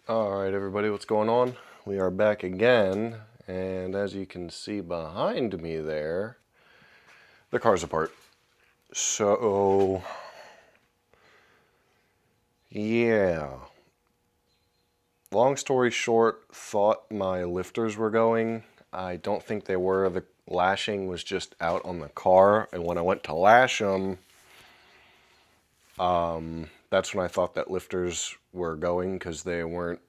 Alright everybody, what's going on? We are back again, and as you can see behind me there, the car's apart. So, yeah. Long story short, thought my lifters were going. I don't think they were. The lashing was just out on the car, and when I went to lash them, that's when I thought that lifters were going because they weren't,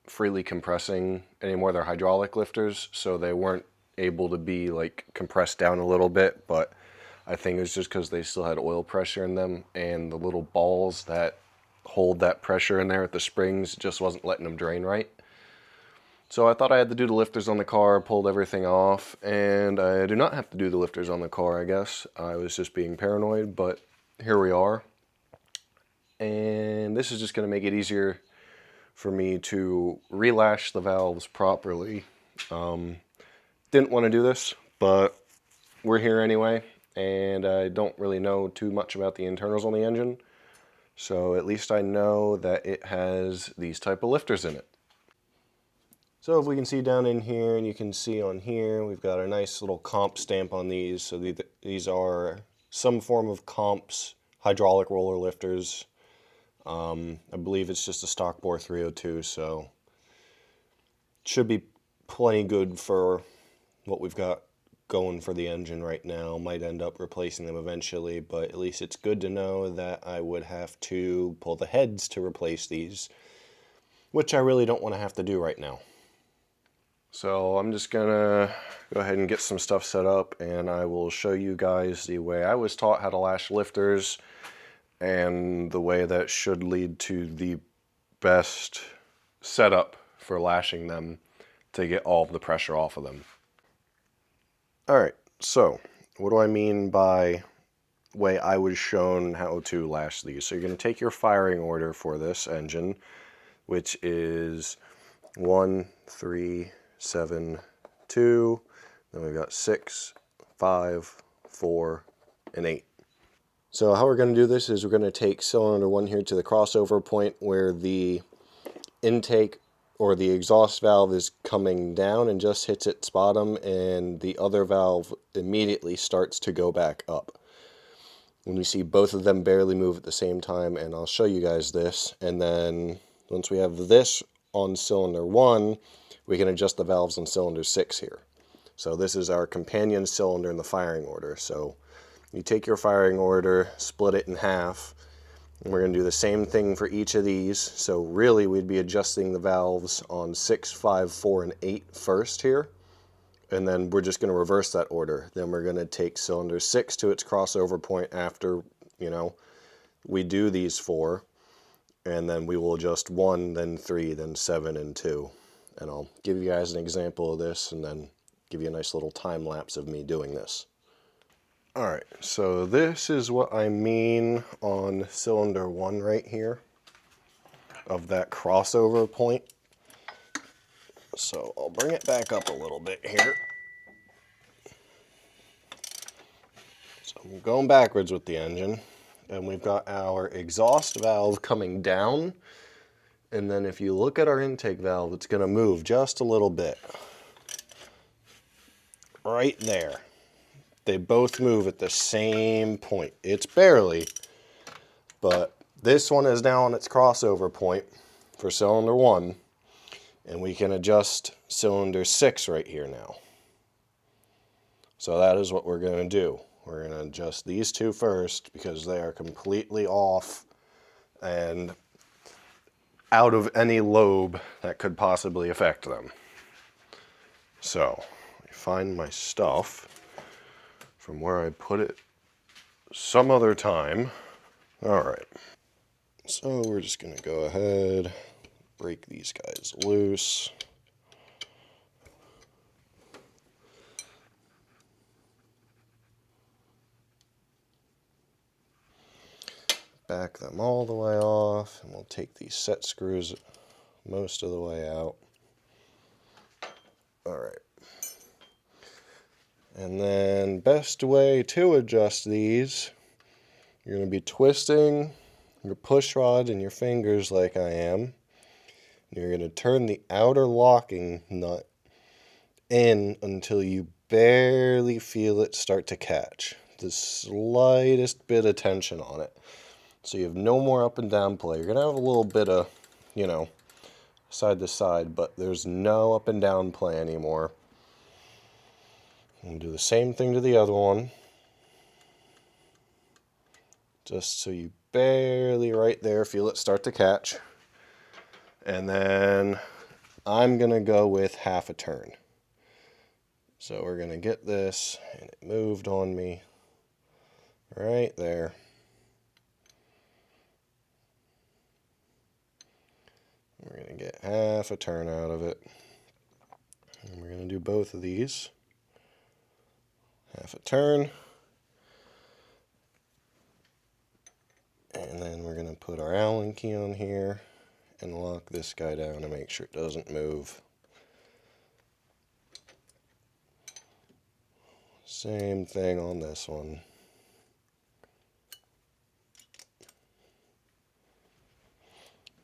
freely compressing anymore. They're hydraulic lifters, so they weren't able to be like compressed down a little bit, but I think it was just because they still had oil pressure in them, and the little balls that hold that pressure in there at the springs just wasn't letting them drain right. So I thought I had to do the lifters on the car, pulled everything off, and I do not have to do the lifters on the car, I guess. I was just being paranoid, but here we are. And this is just going to make it easier for me to relash the valves properly. Didn't want to do this, but we're here anyway, and I don't really know too much about the internals on the engine, so at least I know that it has these type of lifters in it. So if we can see down in here, and you can see on here, we've got a nice little comp stamp on these. So these are some form of comps, hydraulic roller lifters. I believe it's just a stock bore 302, so should be plenty good for what we've got going for the engine right now. Might end up replacing them eventually, but at least it's good to know that I would have to pull the heads to replace these, which I really don't want to have to do right now. So I'm just gonna go ahead and get some stuff set up, and I will show you guys the way I was taught how to lash lifters and the way that should lead to the best setup for lashing them to get all of the pressure off of them. Alright, so what do I mean by way I was shown how to lash these? So you're going to take your firing order for this engine, which is 1, 3, 7, 2, then we've got 6, 5, 4, and 8. So how we're going to do this is we're going to take cylinder 1 here to the crossover point where the intake or the exhaust valve is coming down and just hits its bottom, and the other valve immediately starts to go back up. When you see both of them barely move at the same time, and I'll show you guys this, and then once we have this on cylinder 1, we can adjust the valves on cylinder 6 here. So this is our companion cylinder in the firing order. So you take your firing order, split it in half, and we're going to do the same thing for each of these. So really we'd be adjusting the valves on 6, 5, 4, and 8 first here. And then we're just going to reverse that order. Then we're going to take cylinder 6 to its crossover point after, we do these 4. And then we will adjust 1, then 3, then 7, and 2. And I'll give you guys an example of this and then give you a nice little time lapse of me doing this. Alright, so this is what I mean on cylinder 1 right here of that crossover point. So I'll bring it back up a little bit here. So I'm going backwards with the engine, and we've got our exhaust valve coming down, and then if you look at our intake valve, it's going to move just a little bit. Right there. They both move at the same point. It's barely, but this one is now on its crossover point for cylinder 1, and we can adjust cylinder 6 right here now. So that is what we're going to do. We're going to adjust these 2 first because they are completely off and out of any lobe that could possibly affect them. So, I find my stuff from where I put it some other time. Alright, so we're just going to go ahead, break these guys loose. Back them all the way off, and we'll take these set screws most of the way out. Alright. And then best way to adjust these, you're going to be twisting your push rod in your fingers like I am, You're going to turn the outer locking nut in until you barely feel it start to catch. The slightest bit of tension on it. So you have no more up and down play. You're going to have a little bit of, you know, side to side, but there's no up and down play anymore. And do the same thing to the other one. Just so you barely right there feel it start to catch. And then I'm going to go with half a turn. So we're going to get this, and it moved on me right there. We're going to get half a turn out of it. And we're going to do both of these. Half a turn. And then we're going to put our Allen key on here and lock this guy down to make sure it doesn't move. Same thing on this one.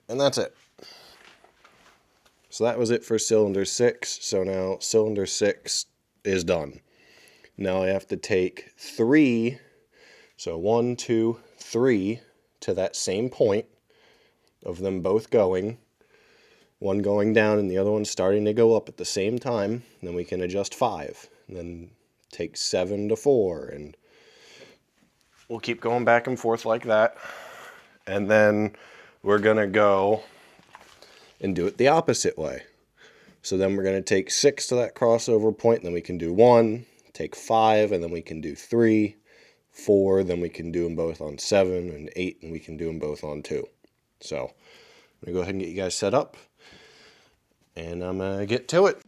And that's it. So that was it for cylinder 6. So now cylinder 6 is done. Now I have to take 3, so 1, 2, 3 to that same point of them both going. One going down and the other one starting to go up at the same time. Then we can adjust 5. And then take 7 to 4. And we'll keep going back and forth like that. And then we're going to go and do it the opposite way. So then we're going to take 6 to that crossover point, and then we can do 1, take 5, and then we can do 3, 4, then we can do them both on 7, and 8, and we can do them both on 2. So I'm going to go ahead and get you guys set up, and I'm going to get to it.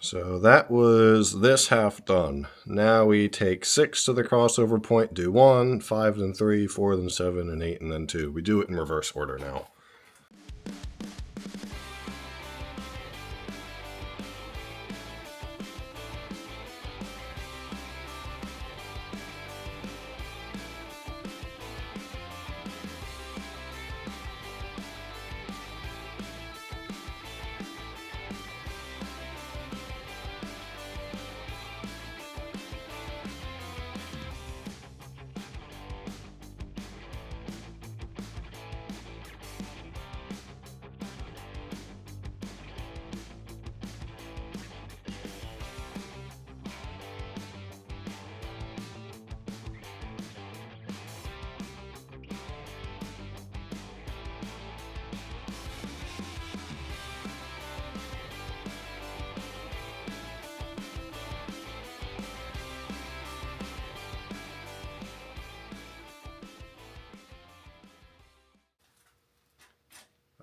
So that was this half done. Now we take 6 to the crossover point, do 1, 5, then 3, 4, then 7, and 8, and then 2. We do it in reverse order now.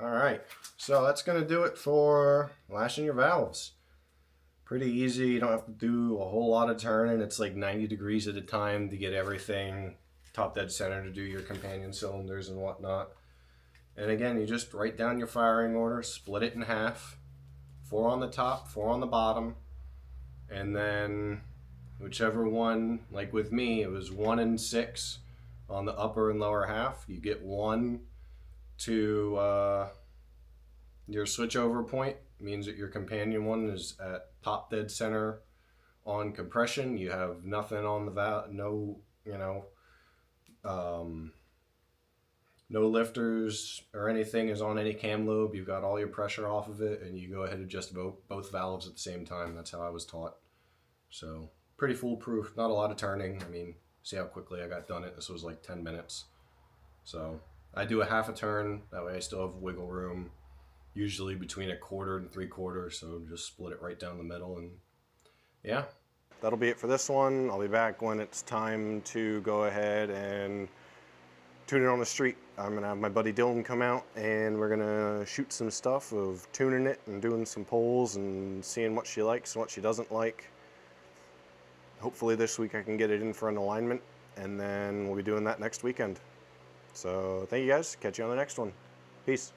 Alright, so that's going to do it for lashing your valves. Pretty easy, you don't have to do a whole lot of turning. It's like 90 degrees at a time to get everything top dead center to do your companion cylinders and whatnot. And again, you just write down your firing order, split it in half. 4 on the top, 4 on the bottom. And then whichever one, like with me, it was 1 and 6 on the upper and lower half. You get 1 to your switchover point, means that your companion one is at top dead center on compression. You have nothing on the valve, no, no lifters or anything is on any cam lobe. You've got all your pressure off of it, and you go ahead and adjust both valves at the same time. That's how I was taught. So pretty foolproof. Not a lot of turning. I mean, see how quickly I got done it. This was like 10 minutes. So I do a half a turn. That way I still have wiggle room, usually between 1/4 and 3/4. So just split it right down the middle and yeah, that'll be it for this one. I'll be back when it's time to go ahead and tune it on the street. I'm gonna have my buddy Dylan come out and we're gonna shoot some stuff of tuning it and doing some polls and seeing what she likes and what she doesn't like. Hopefully this week I can get it in for an alignment, and then we'll be doing that next weekend. So thank you guys. Catch you on the next one. Peace.